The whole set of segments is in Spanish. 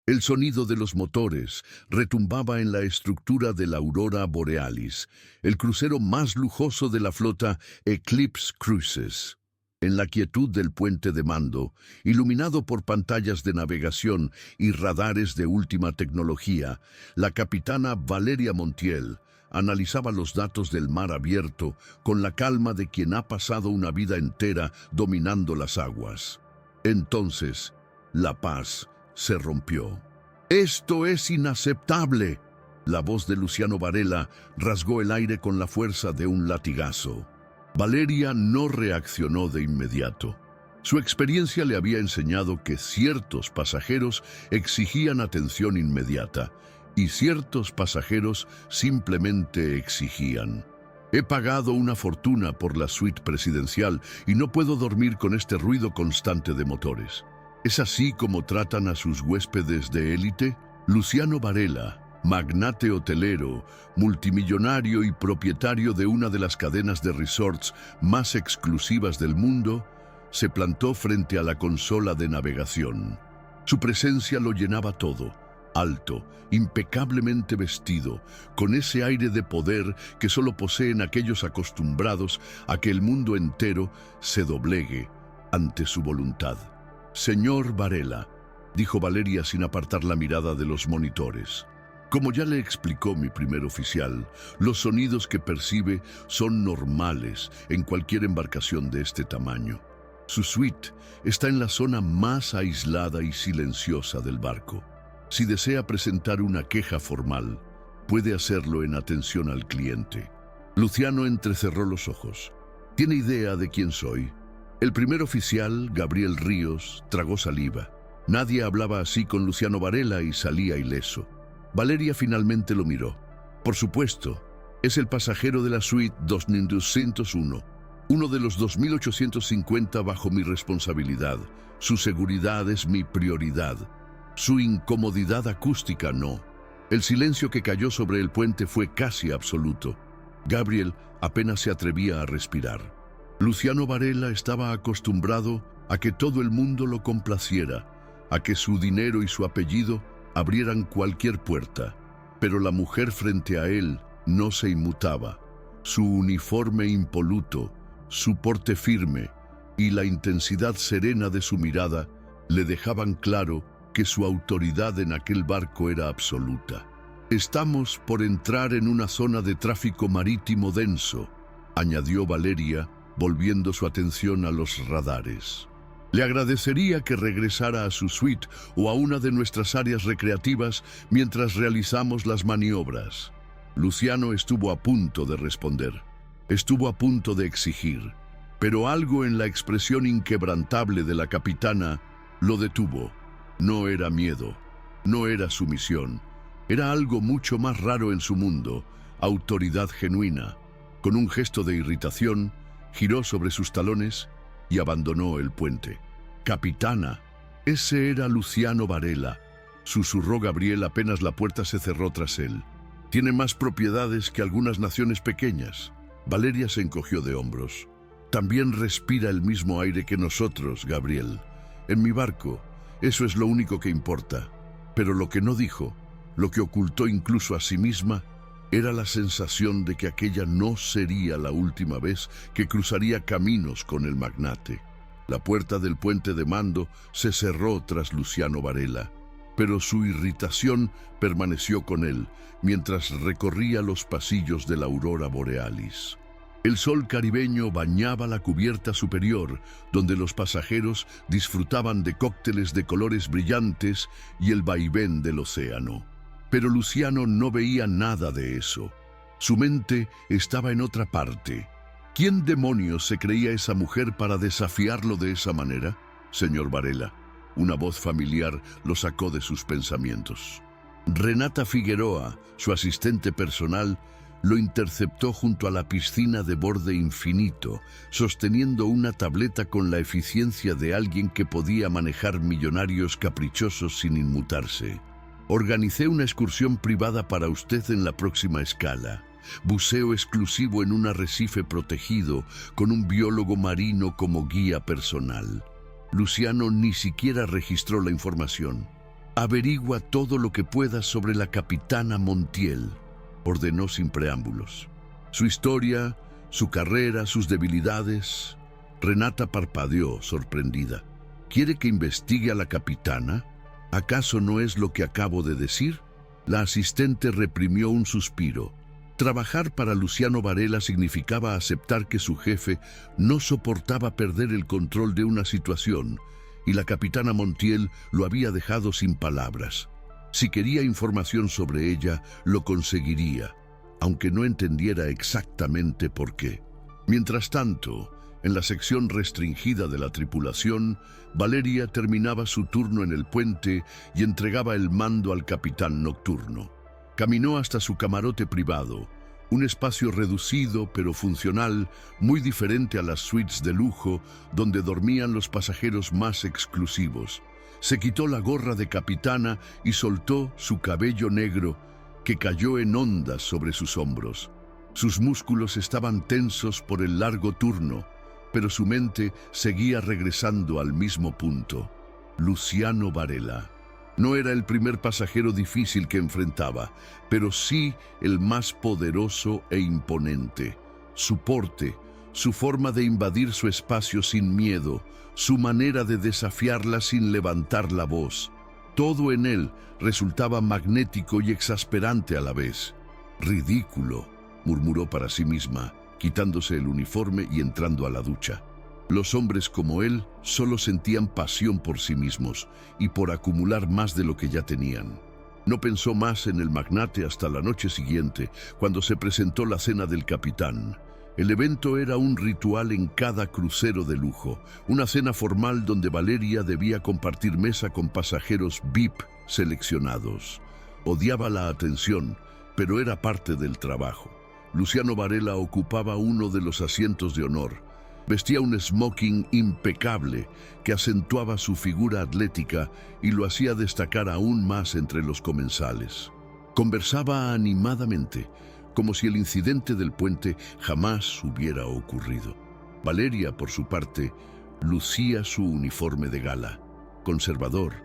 El sonido de los motores retumbaba en la estructura de la Aurora Borealis, el crucero más lujoso de la flota Eclipse Cruises. En la quietud del puente de mando, iluminado por pantallas de navegación y radares de última tecnología, la capitana Valeria Montiel analizaba los datos del mar abierto con la calma de quien ha pasado una vida entera dominando las aguas. Entonces, la paz se rompió. «¡Esto es inaceptable!», la voz de Luciano Varela rasgó el aire con la fuerza de un latigazo. Valeria no reaccionó de inmediato. Su experiencia le había enseñado que ciertos pasajeros exigían atención inmediata y ciertos pasajeros simplemente exigían: «He pagado una fortuna por la suite presidencial y no puedo dormir con este ruido constante de motores». ¿Es así como tratan a sus huéspedes de élite? Luciano Varela, magnate hotelero, multimillonario y propietario de una de las cadenas de resorts más exclusivas del mundo, se plantó frente a la consola de navegación. Su presencia lo llenaba todo, alto, impecablemente vestido, con ese aire de poder que solo poseen aquellos acostumbrados a que el mundo entero se doblegue ante su voluntad. «Señor Varela», dijo Valeria sin apartar la mirada de los monitores. «Como ya le explicó mi primer oficial, los sonidos que percibe son normales en cualquier embarcación de este tamaño. Su suite está en la zona más aislada y silenciosa del barco. Si desea presentar una queja formal, puede hacerlo en atención al cliente». Luciano entrecerró los ojos. «¿Tiene idea de quién soy?». El primer oficial, Gabriel Ríos, tragó saliva. Nadie hablaba así con Luciano Varela y salía ileso. Valeria finalmente lo miró. «Por supuesto, es el pasajero de la suite 2201, uno de los 2850 bajo mi responsabilidad. Su seguridad es mi prioridad. Su incomodidad acústica no». El silencio que cayó sobre el puente fue casi absoluto. Gabriel apenas se atrevía a respirar. Luciano Varela estaba acostumbrado a que todo el mundo lo complaciera, a que su dinero y su apellido abrieran cualquier puerta. Pero la mujer frente a él no se inmutaba. Su uniforme impoluto, su porte firme y la intensidad serena de su mirada le dejaban claro que su autoridad en aquel barco era absoluta. «Estamos por entrar en una zona de tráfico marítimo denso», añadió Valeria, volviendo su atención a los radares. «Le agradecería que regresara a su suite o a una de nuestras áreas recreativas mientras realizamos las maniobras». Luciano estuvo a punto de responder. Estuvo a punto de exigir. Pero algo en la expresión inquebrantable de la capitana lo detuvo. No era miedo, no era sumisión. Era algo mucho más raro en su mundo, autoridad genuina. Con un gesto de irritación, giró sobre sus talones y abandonó el puente. «Capitana, ese era Luciano Varela», susurró Gabriel apenas la puerta se cerró tras él. «Tiene más propiedades que algunas naciones pequeñas». Valeria se encogió de hombros. «También respira el mismo aire que nosotros, Gabriel. En mi barco, eso es lo único que importa». Pero lo que no dijo, lo que ocultó incluso a sí misma, era la sensación de que aquella no sería la última vez que cruzaría caminos con el magnate. La puerta del puente de mando se cerró tras Luciano Varela, pero su irritación permaneció con él mientras recorría los pasillos de la Aurora Borealis. El sol caribeño bañaba la cubierta superior, donde los pasajeros disfrutaban de cócteles de colores brillantes y el vaivén del océano. Pero Luciano no veía nada de eso. Su mente estaba en otra parte. ¿Quién demonios se creía esa mujer para desafiarlo de esa manera? «Señor Varela», una voz familiar lo sacó de sus pensamientos. Renata Figueroa, su asistente personal, lo interceptó junto a la piscina de borde infinito, sosteniendo una tableta con la eficiencia de alguien que podía manejar millonarios caprichosos sin inmutarse. «Organicé una excursión privada para usted en la próxima escala. Buceo exclusivo en un arrecife protegido, con un biólogo marino como guía personal». Luciano ni siquiera registró la información. Averigua todo lo que puedas sobre la capitana Montiel, ordenó sin preámbulos. Su historia, su carrera, sus debilidades. Renata parpadeó, sorprendida. ¿Quiere que investigue a la capitana? ¿Acaso no es lo que acabo de decir? La asistente reprimió un suspiro. Trabajar para Luciano Varela significaba aceptar que su jefe no soportaba perder el control de una situación, y la capitana Montiel lo había dejado sin palabras. Si quería información sobre ella, lo conseguiría, aunque no entendiera exactamente por qué. Mientras tanto, en la sección restringida de la tripulación, Valeria terminaba su turno en el puente y entregaba el mando al capitán nocturno. Caminó hasta su camarote privado, un espacio reducido pero funcional, muy diferente a las suites de lujo donde dormían los pasajeros más exclusivos. Se quitó la gorra de capitana y soltó su cabello negro, que cayó en ondas sobre sus hombros. Sus músculos estaban tensos por el largo turno, pero su mente seguía regresando al mismo punto. Luciano Varela. No era el primer pasajero difícil que enfrentaba, pero sí el más poderoso e imponente. Su porte, su forma de invadir su espacio sin miedo, su manera de desafiarla sin levantar la voz. Todo en él resultaba magnético y exasperante a la vez. «Ridículo», murmuró para sí misma, quitándose el uniforme y entrando a la ducha. Los hombres como él solo sentían pasión por sí mismos y por acumular más de lo que ya tenían. No pensó más en el magnate hasta la noche siguiente, cuando se presentó la cena del capitán. El evento era un ritual en cada crucero de lujo, una cena formal donde Valeria debía compartir mesa con pasajeros VIP seleccionados. Odiaba la atención, pero era parte del trabajo. Luciano Varela ocupaba uno de los asientos de honor. Vestía un smoking impecable que acentuaba su figura atlética y lo hacía destacar aún más entre los comensales. Conversaba animadamente, como si el incidente del puente jamás hubiera ocurrido. Valeria, por su parte, lucía su uniforme de gala, conservador,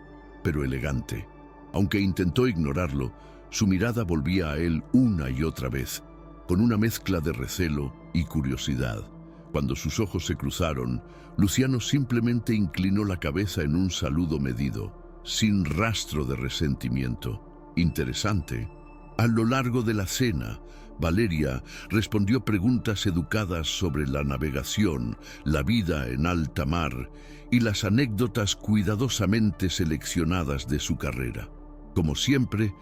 pero elegante. Aunque intentó ignorarlo, su mirada volvía a él una y otra vez, con una mezcla de recelo y curiosidad. Cuando sus ojos se cruzaron, Luciano simplemente inclinó la cabeza en un saludo medido, sin rastro de resentimiento. Interesante. A lo largo de la cena, Valeria respondió preguntas educadas sobre la navegación, la vida en alta mar y las anécdotas cuidadosamente seleccionadas de su carrera. Como siempre,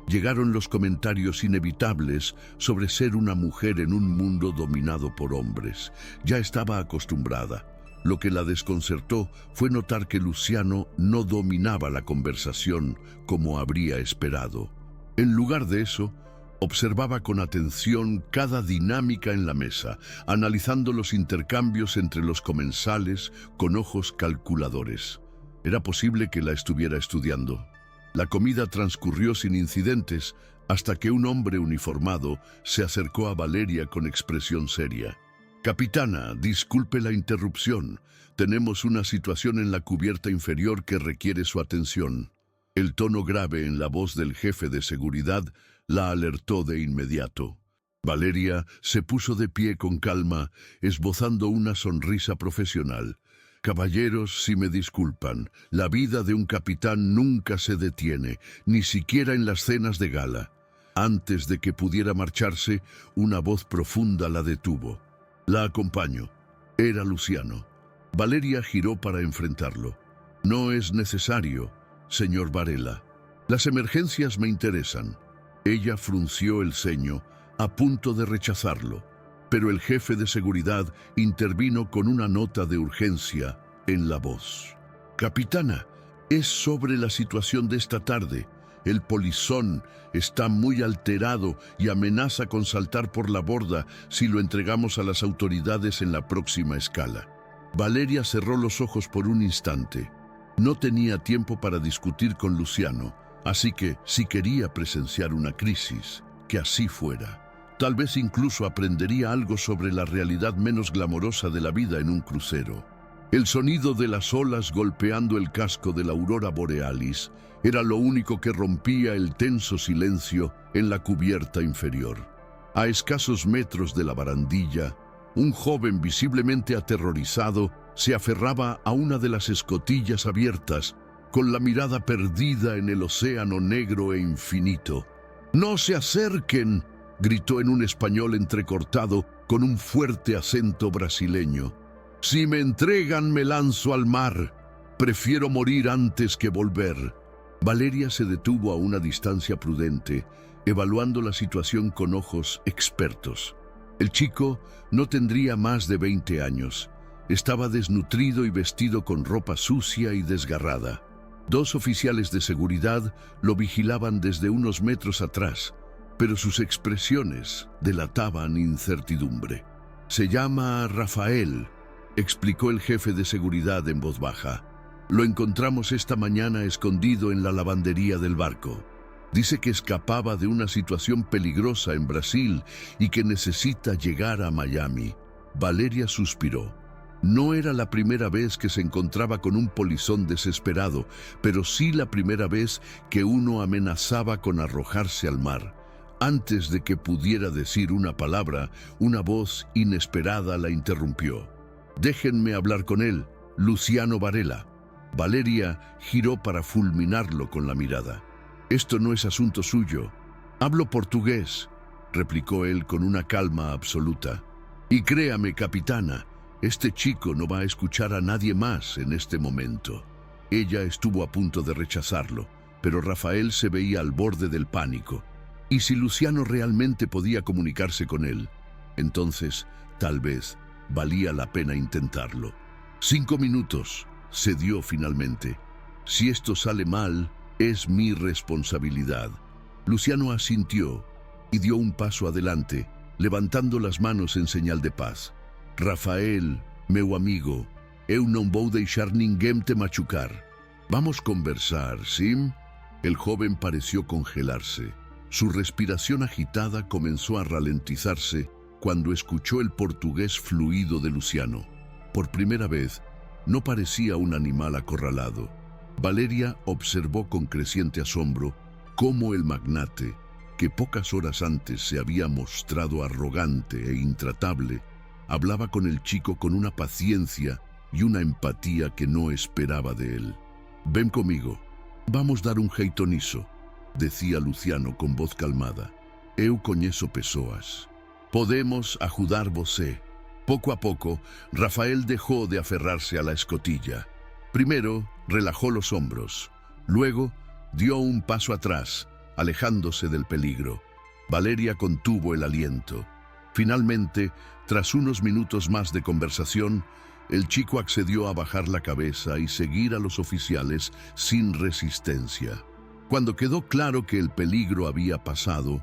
llegaron los comentarios inevitables sobre ser una mujer en un mundo dominado por hombres. Ya estaba acostumbrada. Lo que la desconcertó fue notar que Luciano no dominaba la conversación como habría esperado. En lugar de eso, observaba con atención cada dinámica en la mesa, analizando los intercambios entre los comensales con ojos calculadores. Era posible que la estuviera estudiando. La comida transcurrió sin incidentes hasta que un hombre uniformado se acercó a Valeria con expresión seria. «Capitana, disculpe la interrupción. Tenemos una situación en la cubierta inferior que requiere su atención». El tono grave en la voz del jefe de seguridad la alertó de inmediato. Valeria se puso de pie con calma, esbozando una sonrisa profesional. «Caballeros, si me disculpan, la vida de un capitán nunca se detiene, ni siquiera en las cenas de gala». Antes de que pudiera marcharse, una voz profunda la detuvo. «La acompaño». Era Luciano. Valeria giró para enfrentarlo. «No es necesario, señor Varela. Las emergencias me interesan». Ella frunció el ceño, a punto de rechazarlo, pero el jefe de seguridad intervino con una nota de urgencia en la voz. «Capitana, es sobre la situación de esta tarde. El polizón está muy alterado y amenaza con saltar por la borda si lo entregamos a las autoridades en la próxima escala». Valeria cerró los ojos por un instante. No tenía tiempo para discutir con Luciano, así que, si quería presenciar una crisis, que así fuera. Tal vez incluso aprendería algo sobre la realidad menos glamorosa de la vida en un crucero. El sonido de las olas golpeando el casco de la aurora borealis era lo único que rompía el tenso silencio en la cubierta inferior. A escasos metros de la barandilla, un joven visiblemente aterrorizado se aferraba a una de las escotillas abiertas, con la mirada perdida en el océano negro e infinito. «¡No se acerquen!», gritó en un español entrecortado con un fuerte acento brasileño. «Si me entregan, me lanzo al mar. Prefiero morir antes que volver». Valeria se detuvo a una distancia prudente, evaluando la situación con ojos expertos. El chico no tendría más de 20 años. Estaba desnutrido y vestido con ropa sucia y desgarrada. 2 oficiales de seguridad lo vigilaban desde unos metros atrás, pero sus expresiones delataban incertidumbre. «Se llama Rafael», explicó el jefe de seguridad en voz baja. «Lo encontramos esta mañana escondido en la lavandería del barco. Dice que escapaba de una situación peligrosa en Brasil y que necesita llegar a Miami». Valeria suspiró. No era la primera vez que se encontraba con un polizón desesperado, pero sí la primera vez que uno amenazaba con arrojarse al mar. Antes de que pudiera decir una palabra, una voz inesperada la interrumpió. «Déjenme hablar con él, Luciano Varela». Valeria giró para fulminarlo con la mirada. «Esto no es asunto suyo. Hablo portugués», replicó él con una calma absoluta. «Y créame, capitana, este chico no va a escuchar a nadie más en este momento». Ella estuvo a punto de rechazarlo, pero Rafael se veía al borde del pánico. Y si Luciano realmente podía comunicarse con él, entonces, tal vez, valía la pena intentarlo. 5 minutos, cedió finalmente. «Si esto sale mal, es mi responsabilidad». Luciano asintió y dio un paso adelante, levantando las manos en señal de paz. «Rafael, meu amigo, eu non vou deixar ninguém te machucar. Vamos conversar, ¿sí?» El joven pareció congelarse. Su respiración agitada comenzó a ralentizarse cuando escuchó el portugués fluido de Luciano. Por primera vez, no parecía un animal acorralado. Valeria observó con creciente asombro cómo el magnate, que pocas horas antes se había mostrado arrogante e intratable, hablaba con el chico con una paciencia y una empatía que no esperaba de él. «Ven conmigo, vamos dar un jeito niso», decía Luciano con voz calmada. «Eu coñezo pessoas. Podemos ajudar você». Poco a poco, Rafael dejó de aferrarse a la escotilla. Primero, relajó los hombros. Luego, dio un paso atrás, alejándose del peligro. Valeria contuvo el aliento. Finalmente, tras unos minutos más de conversación, el chico accedió a bajar la cabeza y seguir a los oficiales sin resistencia. Cuando quedó claro que el peligro había pasado,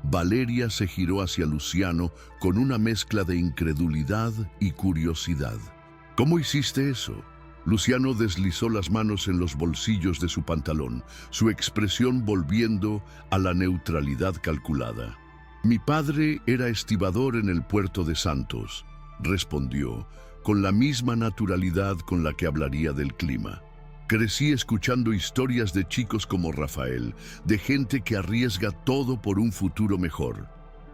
Valeria se giró hacia Luciano con una mezcla de incredulidad y curiosidad. «¿Cómo hiciste eso?». Luciano deslizó las manos en los bolsillos de su pantalón, su expresión volviendo a la neutralidad calculada. «Mi padre era estibador en el puerto de Santos», respondió, con la misma naturalidad con la que hablaría del clima. «Crecí escuchando historias de chicos como Rafael, de gente que arriesga todo por un futuro mejor».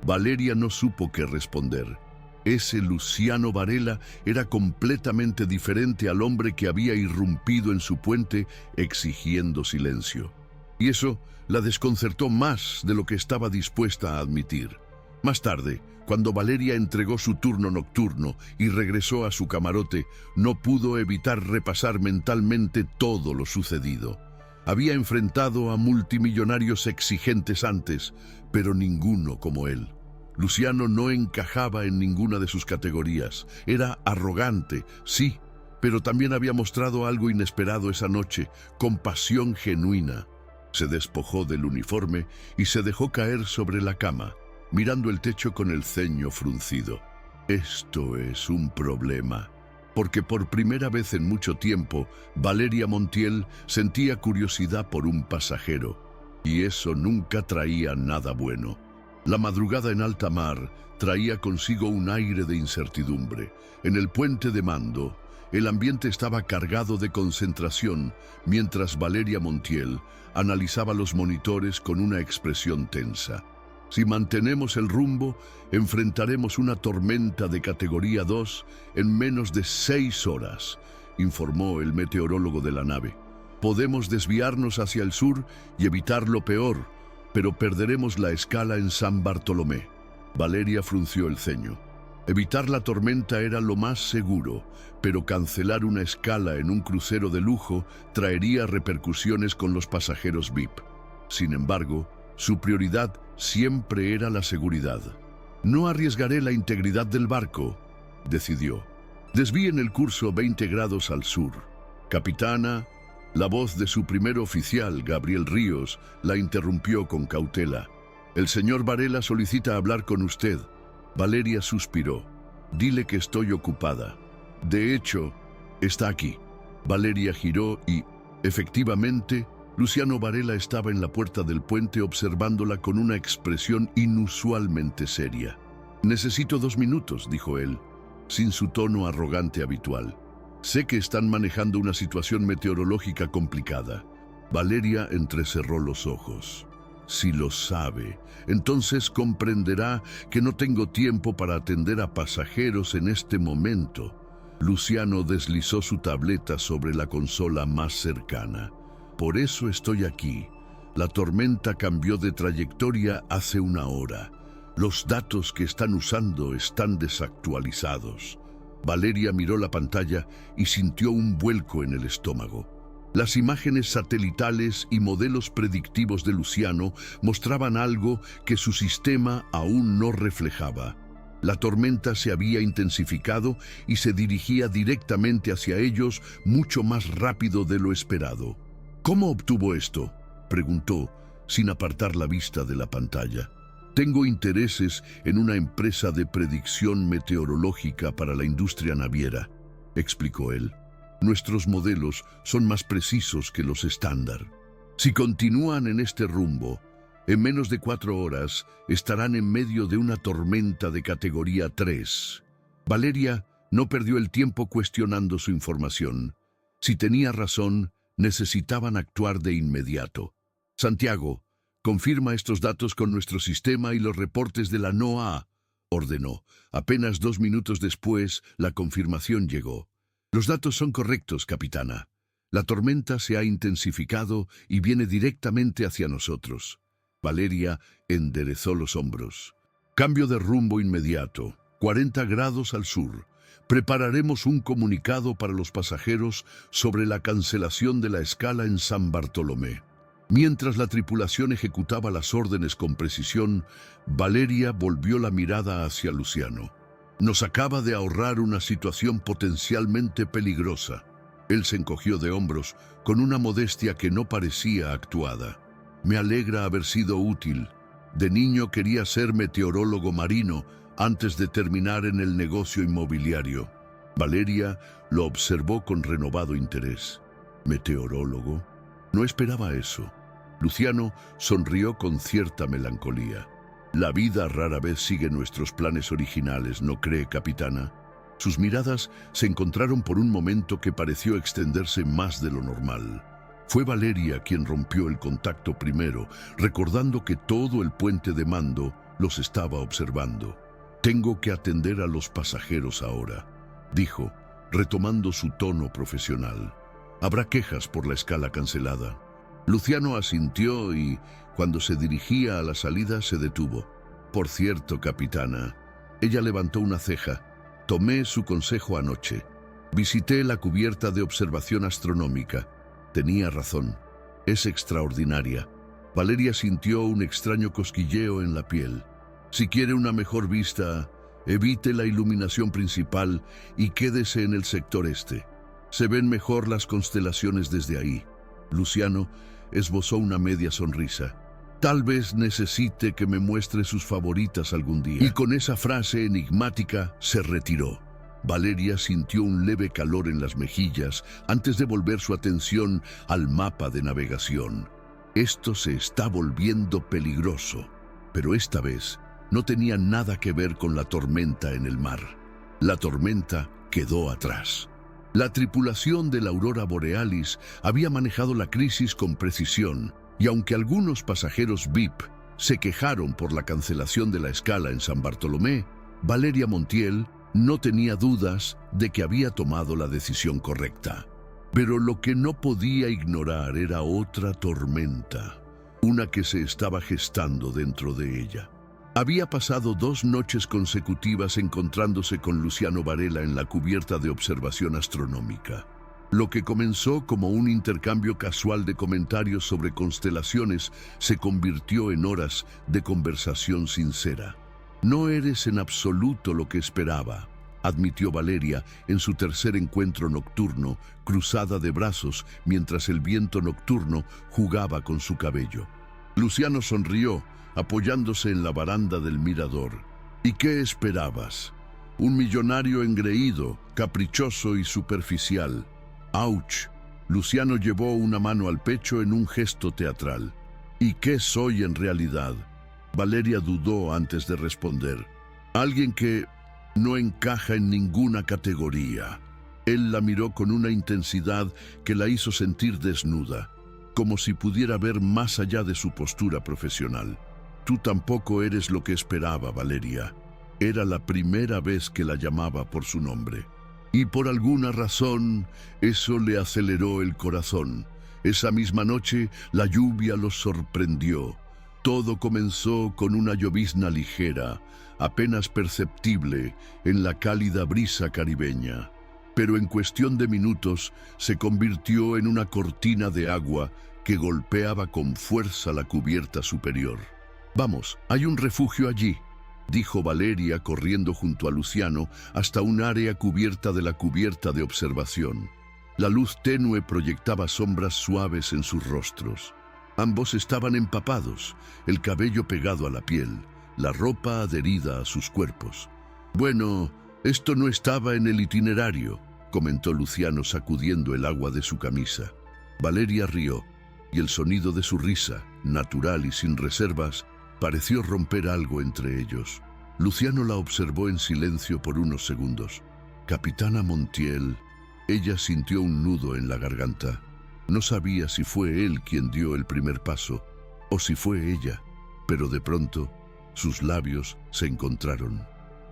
Valeria no supo qué responder. Ese Luciano Varela era completamente diferente al hombre que había irrumpido en su puente exigiendo silencio. Y eso la desconcertó más de lo que estaba dispuesta a admitir. Más tarde, cuando Valeria entregó su turno nocturno y regresó a su camarote, no pudo evitar repasar mentalmente todo lo sucedido. Había enfrentado a multimillonarios exigentes antes, pero ninguno como él. Luciano no encajaba en ninguna de sus categorías. Era arrogante, sí, pero también había mostrado algo inesperado esa noche, compasión genuina. Se despojó del uniforme y se dejó caer sobre la cama, mirando el techo con el ceño fruncido. Esto es un problema, porque por primera vez en mucho tiempo, Valeria Montiel sentía curiosidad por un pasajero, y eso nunca traía nada bueno. La madrugada en alta mar traía consigo un aire de incertidumbre. En el puente de mando, El ambiente estaba cargado de concentración mientras Valeria Montiel analizaba los monitores con una expresión tensa. Si mantenemos el rumbo, enfrentaremos una tormenta de categoría 2 en menos de 6 horas, informó el meteorólogo de la nave. Podemos desviarnos hacia el sur y evitar lo peor, pero perderemos la escala en San Bartolomé. Valeria frunció el ceño. Evitar la tormenta era lo más seguro, pero cancelar una escala en un crucero de lujo traería repercusiones con los pasajeros VIP. Sin embargo, su prioridad siempre era la seguridad. No arriesgaré la integridad del barco, decidió. Desvíen el curso 20 grados al sur. Capitana, la voz de su primer oficial, Gabriel Ríos, la interrumpió con cautela. El señor Varela solicita hablar con usted. Valeria suspiró. Dile que estoy ocupada. De hecho, está aquí. Valeria giró y, efectivamente, Luciano Varela estaba en la puerta del puente observándola con una expresión inusualmente seria. Necesito 2 minutos, dijo él, sin su tono arrogante habitual. Sé que están manejando una situación meteorológica complicada. Valeria entrecerró los ojos. Si lo sabe, entonces comprenderá que no tengo tiempo para atender a pasajeros en este momento. Luciano deslizó su tableta sobre la consola más cercana. Por eso estoy aquí. La tormenta cambió de trayectoria hace 1 hora. Los datos que están usando están desactualizados. Valeria miró la pantalla y sintió un vuelco en el estómago. Las imágenes satelitales y modelos predictivos de Luciano mostraban algo que su sistema aún no reflejaba. La tormenta se había intensificado y se dirigía directamente hacia ellos mucho más rápido de lo esperado. ¿Cómo obtuvo esto?, preguntó, sin apartar la vista de la pantalla. Tengo intereses en una empresa de predicción meteorológica para la industria naviera, explicó él. Nuestros modelos son más precisos que los estándar. Si continúan en este rumbo, en menos de 4 horas estarán en medio de una tormenta de categoría 3. Valeria no perdió el tiempo cuestionando su información. Si tenía razón, necesitaban actuar de inmediato. Santiago, confirma estos datos con nuestro sistema y los reportes de la NOAA, ordenó. Apenas 2 minutos después, la confirmación llegó. Los datos son correctos, capitana. La tormenta se ha intensificado y viene directamente hacia nosotros. Valeria enderezó los hombros. Cambio de rumbo inmediato, 40 grados al sur. Prepararemos un comunicado para los pasajeros sobre la cancelación de la escala en San Bartolomé. Mientras la tripulación ejecutaba las órdenes con precisión, Valeria volvió la mirada hacia Luciano. Nos acaba de ahorrar una situación potencialmente peligrosa. Él se encogió de hombros con una modestia que no parecía actuada. Me alegra haber sido útil. De niño quería ser meteorólogo marino antes de terminar en el negocio inmobiliario. Valeria lo observó con renovado interés. ¿Meteorólogo? No esperaba eso. Luciano sonrió con cierta melancolía. La vida rara vez sigue nuestros planes originales, ¿no cree, capitana? Sus miradas se encontraron por un momento que pareció extenderse más de lo normal. Fue Valeria quien rompió el contacto primero, recordando que todo el puente de mando los estaba observando. Tengo que atender a los pasajeros ahora, dijo, retomando su tono profesional. Habrá quejas por la escala cancelada. Luciano asintió y, cuando se dirigía a la salida, se detuvo. Por cierto, capitana, ella levantó una ceja. Tomé su consejo anoche. Visité la cubierta de observación astronómica. Tenía razón. Es extraordinaria. Valeria sintió un extraño cosquilleo en la piel. Si quiere una mejor vista, evite la iluminación principal y quédese en el sector este. Se ven mejor las constelaciones desde ahí. Luciano esbozó una media sonrisa. Tal vez necesite que me muestre sus favoritas algún día. Y con esa frase enigmática se retiró. Valeria sintió un leve calor en las mejillas antes de volver su atención al mapa de navegación. Esto se está volviendo peligroso, pero esta vez no tenía nada que ver con la tormenta en el mar. La tormenta quedó atrás. La tripulación de la Aurora Borealis había manejado la crisis con precisión, y aunque algunos pasajeros VIP se quejaron por la cancelación de la escala en San Bartolomé, Valeria Montiel no tenía dudas de que había tomado la decisión correcta. Pero lo que no podía ignorar era otra tormenta, una que se estaba gestando dentro de ella. Había pasado 2 noches consecutivas encontrándose con Luciano Varela en la cubierta de observación astronómica. Lo que comenzó como un intercambio casual de comentarios sobre constelaciones se convirtió en horas de conversación sincera. «No eres en absoluto lo que esperaba», admitió Valeria en su tercer encuentro nocturno, cruzada de brazos mientras el viento nocturno jugaba con su cabello. Luciano sonrió, apoyándose en la baranda del mirador. «¿Y qué esperabas? Un millonario engreído, caprichoso y superficial». «Ouch». Luciano llevó una mano al pecho en un gesto teatral. «¿Y qué soy en realidad?». Valeria dudó antes de responder. «Alguien que no encaja en ninguna categoría». Él la miró con una intensidad que la hizo sentir desnuda, como si pudiera ver más allá de su postura profesional. «Tú tampoco eres lo que esperaba, Valeria». Era la primera vez que la llamaba por su nombre. Y por alguna razón, eso le aceleró el corazón. Esa misma noche, la lluvia los sorprendió. Todo comenzó con una llovizna ligera, apenas perceptible en la cálida brisa caribeña. Pero en cuestión de minutos se convirtió en una cortina de agua que golpeaba con fuerza la cubierta superior. «Vamos, hay un refugio allí», dijo Valeria corriendo junto a Luciano hasta un área cubierta de la cubierta de observación. La luz tenue proyectaba sombras suaves en sus rostros. Ambos estaban empapados, el cabello pegado a la piel, la ropa adherida a sus cuerpos. «Bueno, esto no estaba en el itinerario», comentó Luciano sacudiendo el agua de su camisa. Valeria rió, y el sonido de su risa, natural y sin reservas, pareció romper algo entre ellos. Luciano la observó en silencio por unos segundos. «Capitana Montiel». Ella sintió un nudo en la garganta. No sabía si fue él quien dio el primer paso o si fue ella, pero de pronto sus labios se encontraron.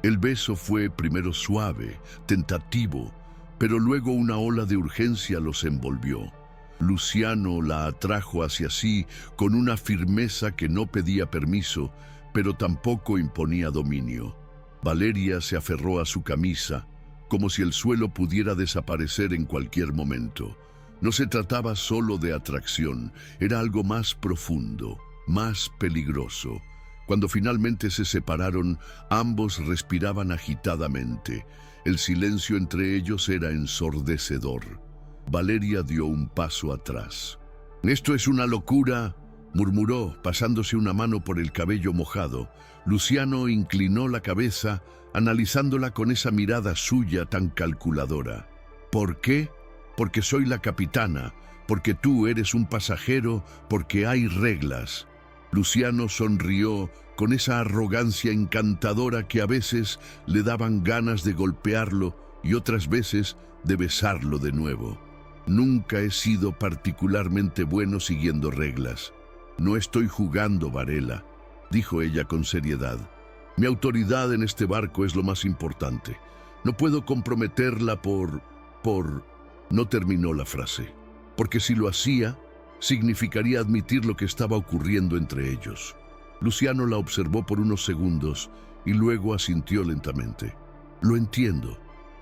El beso fue primero suave, tentativo, pero luego una ola de urgencia los envolvió. Luciano la atrajo hacia sí con una firmeza que no pedía permiso, pero tampoco imponía dominio. Valeria se aferró a su camisa, como si el suelo pudiera desaparecer en cualquier momento. No se trataba solo de atracción, era algo más profundo, más peligroso. Cuando finalmente se separaron, ambos respiraban agitadamente. El silencio entre ellos era ensordecedor. Valeria dio un paso atrás. «Esto es una locura», murmuró, pasándose una mano por el cabello mojado. Luciano inclinó la cabeza, analizándola con esa mirada suya tan calculadora. «¿Por qué? Porque soy la capitana, porque tú eres un pasajero, porque hay reglas». Luciano sonrió con esa arrogancia encantadora que a veces le daban ganas de golpearlo y otras veces de besarlo de nuevo. «Nunca he sido particularmente bueno siguiendo reglas. No estoy jugando, Varela», dijo ella con seriedad. «Mi autoridad en este barco es lo más importante. No puedo comprometerla por... No terminó la frase, porque si lo hacía, significaría admitir lo que estaba ocurriendo entre ellos. Luciano la observó por unos segundos y luego asintió lentamente. «Lo entiendo»,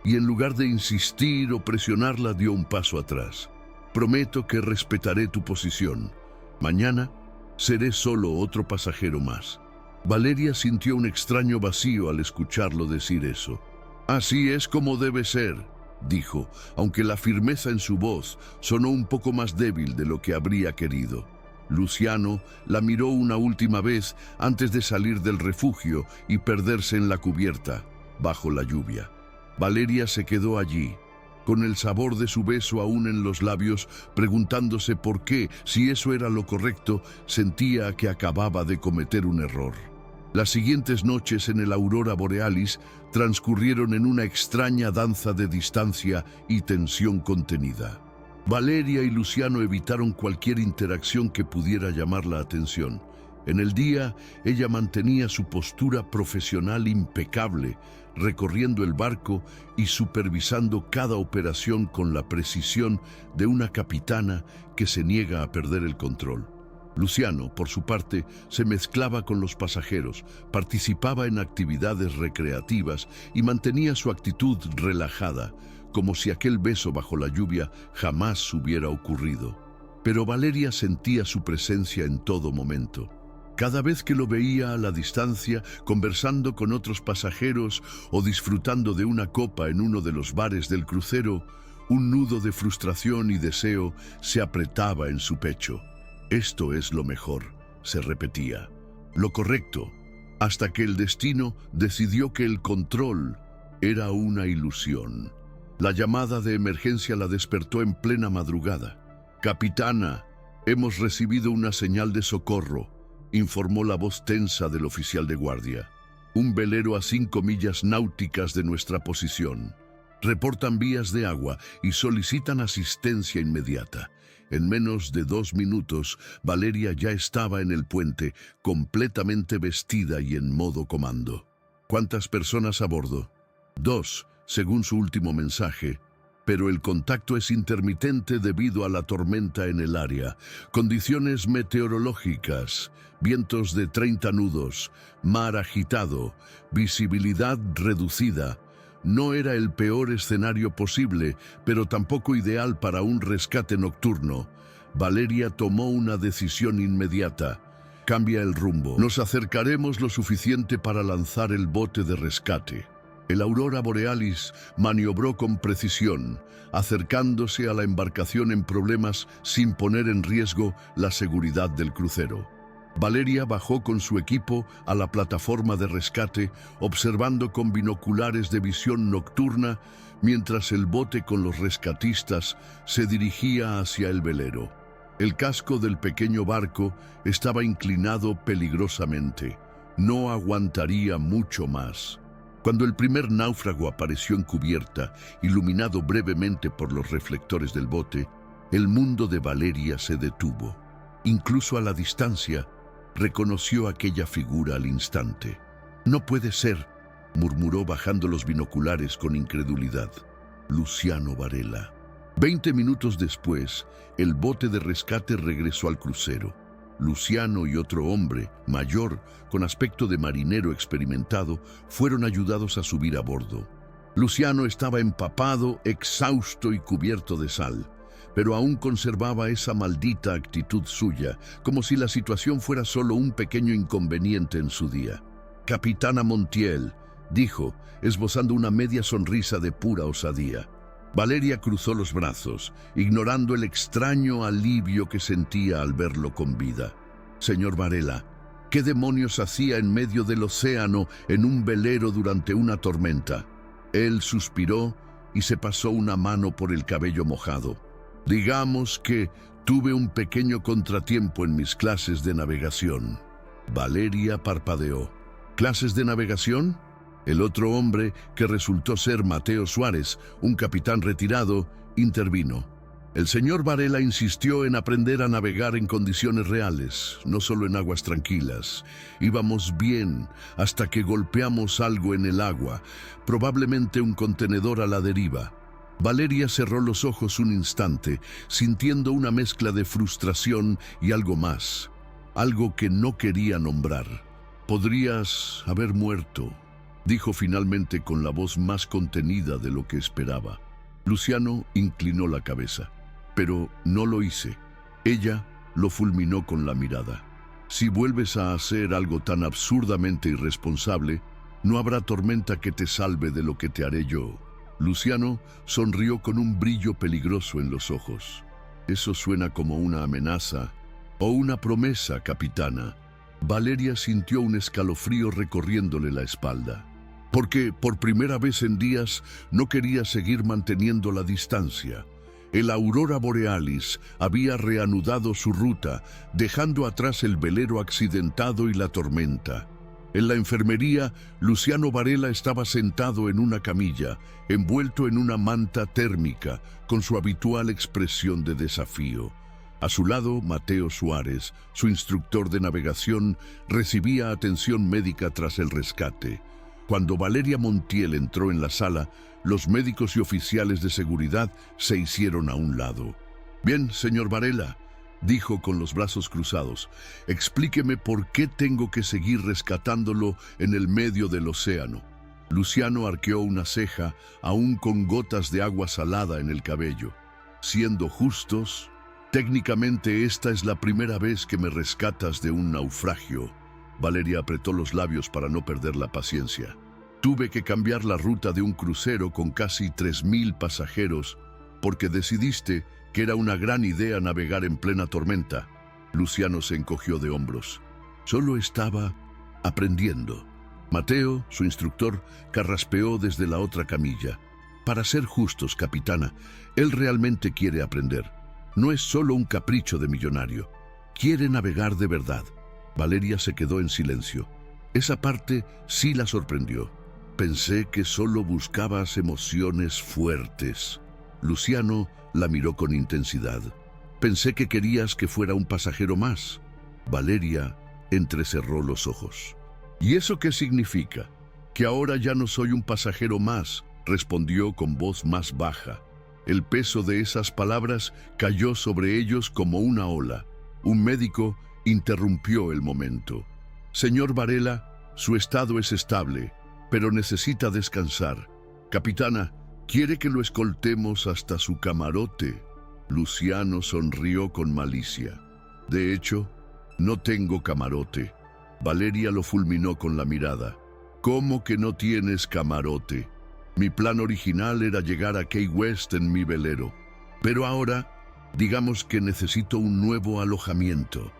y en lugar de insistir o presionarla dio un paso atrás. «Prometo que respetaré tu posición. Mañana seré solo otro pasajero más». Valeria sintió un extraño vacío al escucharlo decir eso. «Así es como debe ser», dijo, aunque la firmeza en su voz sonó un poco más débil de lo que habría querido. Luciano la miró una última vez antes de salir del refugio y perderse en la cubierta, bajo la lluvia. Valeria se quedó allí, con el sabor de su beso aún en los labios, preguntándose por qué, si eso era lo correcto, sentía que acababa de cometer un error. Las siguientes noches en el Aurora Borealis transcurrieron en una extraña danza de distancia y tensión contenida. Valeria y Luciano evitaron cualquier interacción que pudiera llamar la atención. En el día, ella mantenía su postura profesional impecable, recorriendo el barco y supervisando cada operación con la precisión de una capitana que se niega a perder el control. Luciano, por su parte, se mezclaba con los pasajeros, participaba en actividades recreativas y mantenía su actitud relajada, como si aquel beso bajo la lluvia jamás hubiera ocurrido. Pero Valeria sentía su presencia en todo momento. Cada vez que lo veía a la distancia, conversando con otros pasajeros o disfrutando de una copa en uno de los bares del crucero, un nudo de frustración y deseo se apretaba en su pecho. Esto es lo mejor, se repetía. Lo correcto, hasta que el destino decidió que el control era una ilusión. La llamada de emergencia la despertó en plena madrugada. «Capitana, hemos recibido una señal de socorro», informó la voz tensa del oficial de guardia. «Un velero a 5 millas náuticas de nuestra posición. Reportan vías de agua y solicitan asistencia inmediata». En menos de 2 minutos, Valeria ya estaba en el puente, completamente vestida y en modo comando. ¿Cuántas personas a bordo? 2, según su último mensaje, pero el contacto es intermitente debido a la tormenta en el área. Condiciones meteorológicas, vientos de 30 nudos, mar agitado, visibilidad reducida. No era el peor escenario posible, pero tampoco ideal para un rescate nocturno. Valeria tomó una decisión inmediata. Cambia el rumbo. Nos acercaremos lo suficiente para lanzar el bote de rescate. El Aurora Borealis maniobró con precisión, acercándose a la embarcación en problemas sin poner en riesgo la seguridad del crucero. Valeria bajó con su equipo a la plataforma de rescate, observando con binoculares de visión nocturna, mientras el bote con los rescatistas se dirigía hacia el velero. El casco del pequeño barco estaba inclinado peligrosamente. No aguantaría mucho más. Cuando el primer náufrago apareció en cubierta, iluminado brevemente por los reflectores del bote, el mundo de Valeria se detuvo. Incluso a la distancia, reconoció aquella figura al instante. «No puede ser», murmuró bajando los binoculares con incredulidad. Luciano Varela. 20 minutos después, el bote de rescate regresó al crucero. Luciano y otro hombre, mayor, con aspecto de marinero experimentado, fueron ayudados a subir a bordo. Luciano estaba empapado, exhausto y cubierto de sal, pero aún conservaba esa maldita actitud suya, como si la situación fuera solo un pequeño inconveniente en su día. «Capitana Montiel», dijo, esbozando una media sonrisa de pura osadía. Valeria cruzó los brazos, ignorando el extraño alivio que sentía al verlo con vida. «Señor Varela, ¿qué demonios hacía en medio del océano en un velero durante una tormenta?» Él suspiró y se pasó una mano por el cabello mojado. «Digamos que tuve un pequeño contratiempo en mis clases de navegación». Valeria parpadeó. «¿Clases de navegación?» El otro hombre, que resultó ser Mateo Suárez, un capitán retirado, intervino. «El señor Varela insistió en aprender a navegar en condiciones reales, no solo en aguas tranquilas. Íbamos bien hasta que golpeamos algo en el agua, probablemente un contenedor a la deriva». Valeria cerró los ojos un instante, sintiendo una mezcla de frustración y algo más, algo que no quería nombrar. «Podrías haber muerto», dijo finalmente con la voz más contenida de lo que esperaba. Luciano inclinó la cabeza. «Pero no lo hice». Ella lo fulminó con la mirada. «Si vuelves a hacer algo tan absurdamente irresponsable, no habrá tormenta que te salve de lo que te haré yo». Luciano sonrió con un brillo peligroso en los ojos. «Eso suena como una amenaza o una promesa, capitana». Valeria sintió un escalofrío recorriéndole la espalda, porque por primera vez en días no quería seguir manteniendo la distancia. El Aurora Borealis había reanudado su ruta, dejando atrás el velero accidentado y la tormenta. En la enfermería, Luciano Varela estaba sentado en una camilla, envuelto en una manta térmica, con su habitual expresión de desafío. A su lado, Mateo Suárez, su instructor de navegación, recibía atención médica tras el rescate. Cuando Valeria Montiel entró en la sala, los médicos y oficiales de seguridad se hicieron a un lado. «Bien, señor Varela», dijo con los brazos cruzados, «explíqueme por qué tengo que seguir rescatándolo en el medio del océano». Luciano arqueó una ceja, aún con gotas de agua salada en el cabello. «Siendo justos, técnicamente esta es la primera vez que me rescatas de un naufragio». Valeria apretó los labios para no perder la paciencia. «Tuve que cambiar la ruta de un crucero con casi 3.000 pasajeros porque decidiste que era una gran idea navegar en plena tormenta». Luciano se encogió de hombros. «Solo estaba aprendiendo». Mateo, su instructor, carraspeó desde la otra camilla. «Para ser justos, capitana, él realmente quiere aprender. No es solo un capricho de millonario. Quiere navegar de verdad». Valeria se quedó en silencio. Esa parte sí la sorprendió. «Pensé que solo buscabas emociones fuertes». Luciano la miró con intensidad. «Pensé que querías que fuera un pasajero más». Valeria entrecerró los ojos. «¿Y eso qué significa? Que ahora ya no soy un pasajero más», respondió con voz más baja. El peso de esas palabras cayó sobre ellos como una ola. Un médico interrumpió el momento. «Señor Varela, su estado es estable, pero necesita descansar. Capitana, ¿quiere que lo escoltemos hasta su camarote?» Luciano sonrió con malicia. «De hecho, no tengo camarote». Valeria lo fulminó con la mirada. «¿Cómo que no tienes camarote? Mi plan original era llegar a Key West en mi velero. Pero ahora, digamos que necesito un nuevo alojamiento».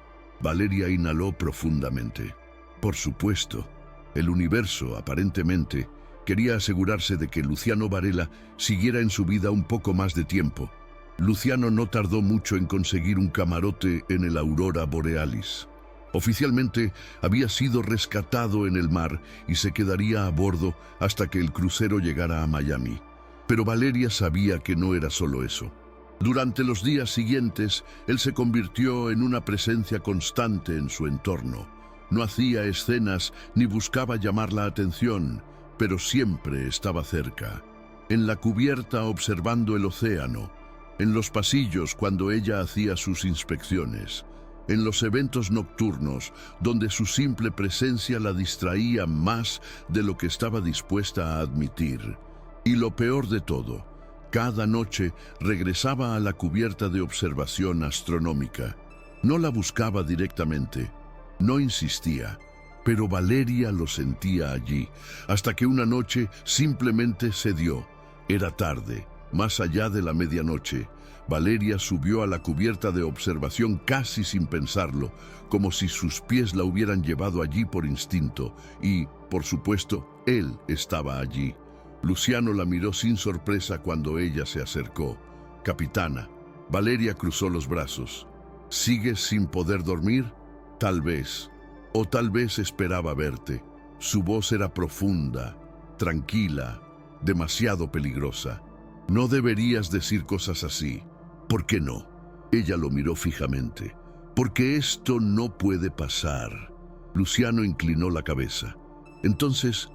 Valeria inhaló profundamente. Por supuesto, el universo, aparentemente, quería asegurarse de que Luciano Varela siguiera en su vida un poco más de tiempo. Luciano no tardó mucho en conseguir un camarote en el Aurora Borealis. Oficialmente había sido rescatado en el mar y se quedaría a bordo hasta que el crucero llegara a Miami. Pero Valeria sabía que no era solo eso. Durante los días siguientes, él se convirtió en una presencia constante en su entorno. No hacía escenas ni buscaba llamar la atención, pero siempre estaba cerca. En la cubierta observando el océano, en los pasillos cuando ella hacía sus inspecciones, en los eventos nocturnos donde su simple presencia la distraía más de lo que estaba dispuesta a admitir. Y lo peor de todo, cada noche regresaba a la cubierta de observación astronómica. No la buscaba directamente, no insistía, pero Valeria lo sentía allí, hasta que una noche simplemente cedió. Era tarde, más allá de la medianoche. Valeria subió a la cubierta de observación casi sin pensarlo, como si sus pies la hubieran llevado allí por instinto, y, por supuesto, él estaba allí. Luciano la miró sin sorpresa cuando ella se acercó. «Capitana». Valeria cruzó los brazos. «¿Sigues sin poder dormir? Tal vez. O tal vez esperaba verte». Su voz era profunda, tranquila, demasiado peligrosa. «No deberías decir cosas así». «¿Por qué no?». Ella lo miró fijamente. «Porque esto no puede pasar». Luciano inclinó la cabeza. «Entonces,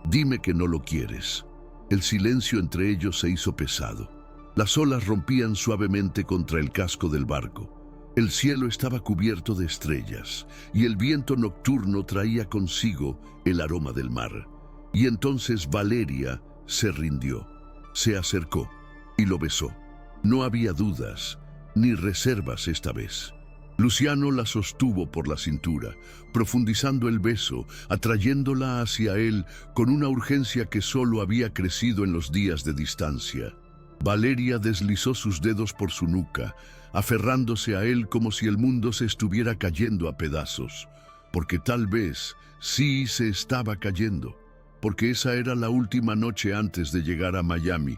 dime que no lo quieres». El silencio entre ellos se hizo pesado. Las olas rompían suavemente contra el casco del barco. El cielo estaba cubierto de estrellas y el viento nocturno traía consigo el aroma del mar. Y entonces Valeria se rindió, se acercó y lo besó. No había dudas ni reservas esta vez. Luciano la sostuvo por la cintura, profundizando el beso, atrayéndola hacia él con una urgencia que solo había crecido en los días de distancia. Valeria deslizó sus dedos por su nuca, aferrándose a él como si el mundo se estuviera cayendo a pedazos, porque tal vez sí se estaba cayendo, porque esa era la última noche antes de llegar a Miami,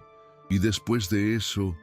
y después de eso,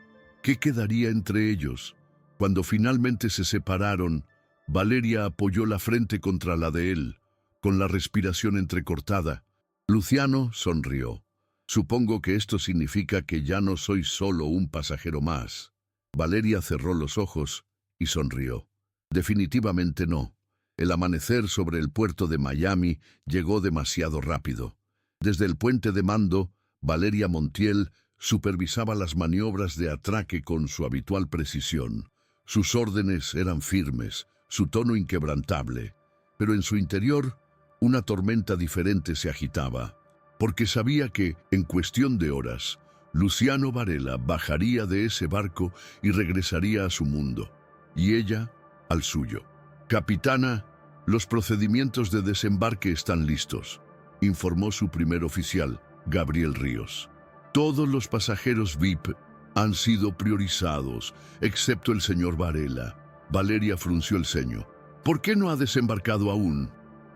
¿qué quedaría entre ellos? Cuando finalmente se separaron, Valeria apoyó la frente contra la de él. con la respiración entrecortada. Luciano sonrió. Supongo que esto significa que ya no soy solo un pasajero más. Valeria cerró los ojos y sonrió. Definitivamente no. El amanecer sobre el puerto de Miami llegó demasiado rápido. Desde el puente de mando, Valeria Montiel supervisaba las maniobras de atraque con su habitual precisión. Sus órdenes eran firmes, su tono inquebrantable, pero en su interior una tormenta diferente se agitaba, porque sabía que, en cuestión de horas, Luciano Varela bajaría de ese barco y regresaría a su mundo, y ella al suyo. «Capitana, los procedimientos de desembarque están listos», informó su primer oficial, Gabriel Ríos. «Todos los pasajeros VIP han sido priorizados, excepto el señor Varela». Valeria frunció el ceño. «¿Por qué no ha desembarcado aún?»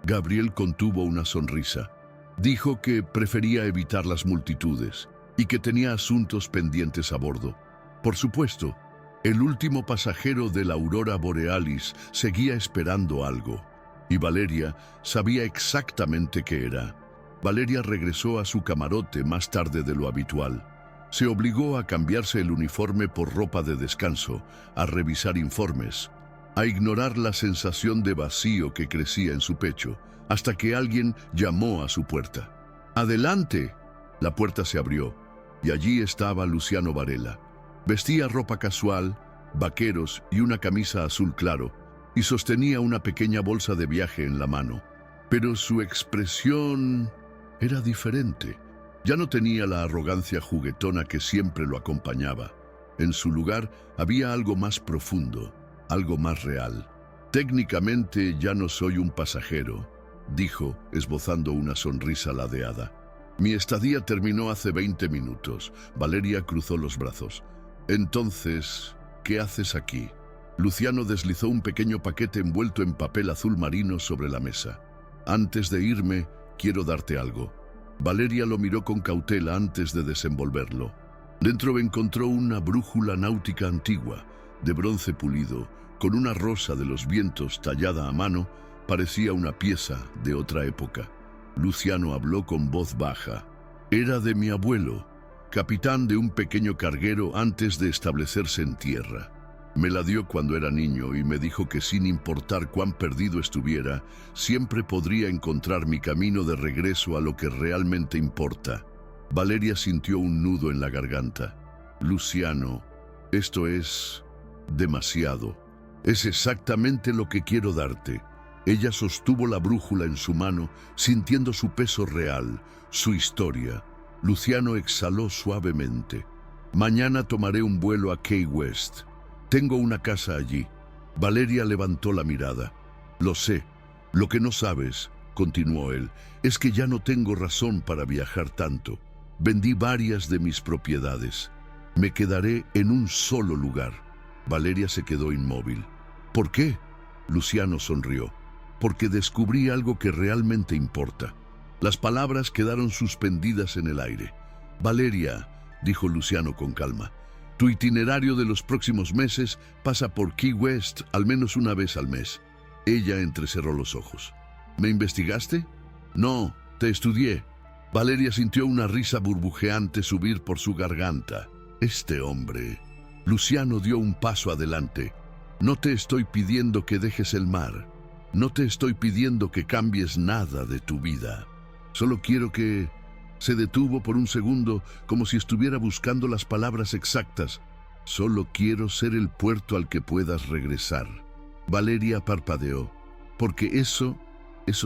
Gabriel contuvo una sonrisa. Dijo que prefería evitar las multitudes y que tenía asuntos pendientes a bordo. Por supuesto, el último pasajero de la Aurora Borealis seguía esperando algo, y Valeria sabía exactamente qué era. Valeria regresó a su camarote más tarde de lo habitual. Se obligó a cambiarse el uniforme por ropa de descanso, a revisar informes, a ignorar la sensación de vacío que crecía en su pecho, hasta que alguien llamó a su puerta. «¡Adelante!». La puerta se abrió, y allí estaba Luciano Varela. Vestía ropa casual, vaqueros y una camisa azul claro, y sostenía una pequeña bolsa de viaje en la mano. Pero su expresión era diferente. Ya no tenía la arrogancia juguetona que siempre lo acompañaba. En su lugar había algo más profundo, algo más real. «Técnicamente ya no soy un pasajero», dijo, esbozando una sonrisa ladeada. «Mi estadía terminó hace 20 minutos». Valeria cruzó los brazos. «Entonces, ¿qué haces aquí?». Luciano deslizó un pequeño paquete envuelto en papel azul marino sobre la mesa. «Antes de irme, quiero darte algo». Valeria lo miró con cautela antes de desenvolverlo. Dentro encontró una brújula náutica antigua, de bronce pulido, con una rosa de los vientos tallada a mano. Parecía una pieza de otra época. Luciano habló con voz baja. «Era de mi abuelo, capitán de un pequeño carguero antes de establecerse en tierra. Me la dio cuando era niño y me dijo que sin importar cuán perdido estuviera, siempre podría encontrar mi camino de regreso a lo que realmente importa». Valeria sintió un nudo en la garganta. «Luciano, esto es demasiado. Es exactamente lo que quiero darte». Ella sostuvo la brújula en su mano, sintiendo su peso real, su historia. Luciano exhaló suavemente. «Mañana tomaré un vuelo a Key West. Tengo una casa allí». Valeria levantó la mirada. «Lo sé. Lo que no sabes», continuó él, «es que ya no tengo razón para viajar tanto. Vendí varias de mis propiedades. Me quedaré en un solo lugar». Valeria se quedó inmóvil. «¿Por qué?». Luciano sonrió. «Porque descubrí algo que realmente importa». Las palabras quedaron suspendidas en el aire. «Valeria», dijo Luciano con calma, «tu itinerario de los próximos meses pasa por Key West al menos una vez al mes». Ella entrecerró los ojos. «¿Me investigaste?». «No, te estudié». Valeria sintió una risa burbujeante subir por su garganta. «Este hombre». Luciano dio un paso adelante. «No te estoy pidiendo que dejes el mar. No te estoy pidiendo que cambies nada de tu vida. Solo quiero que...». Se detuvo por un segundo, como si estuviera buscando las palabras exactas. «Solo quiero ser el puerto al que puedas regresar». Valeria parpadeó. «Porque eso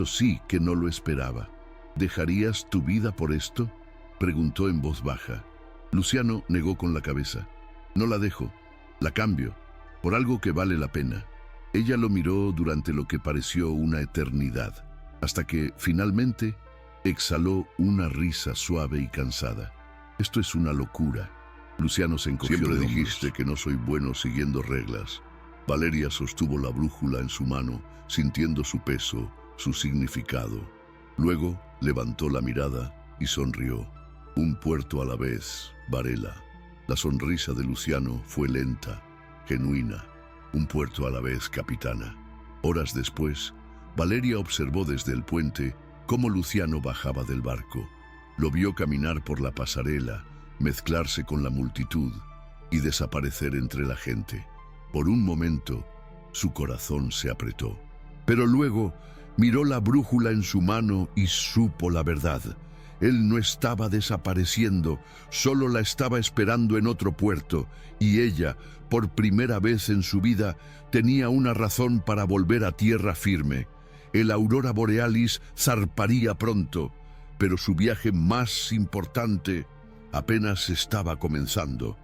sí que no lo esperaba». «¿Dejarías tu vida por esto?», preguntó en voz baja. Luciano negó con la cabeza. «No la dejo. La cambio. Por algo que vale la pena». Ella lo miró durante lo que pareció una eternidad, hasta que, finalmente, exhaló una risa suave y cansada. «Esto es una locura». Luciano se encogió de hombros. «Siempre dijiste que no soy bueno siguiendo reglas». Valeria sostuvo la brújula en su mano, sintiendo su peso, su significado. Luego levantó la mirada y sonrió. «Un puerto a la vez, Varela». La sonrisa de Luciano fue lenta, genuina. «Un puerto a la vez, capitana». Horas después, Valeria observó desde el puente cómo Luciano bajaba del barco. Lo vio caminar por la pasarela, mezclarse con la multitud y desaparecer entre la gente. Por un momento, su corazón se apretó. Pero luego miró la brújula en su mano y supo la verdad. Él no estaba desapareciendo, solo la estaba esperando en otro puerto, y ella, por primera vez en su vida, tenía una razón para volver a tierra firme. El Aurora Borealis zarparía pronto, pero su viaje más importante apenas estaba comenzando.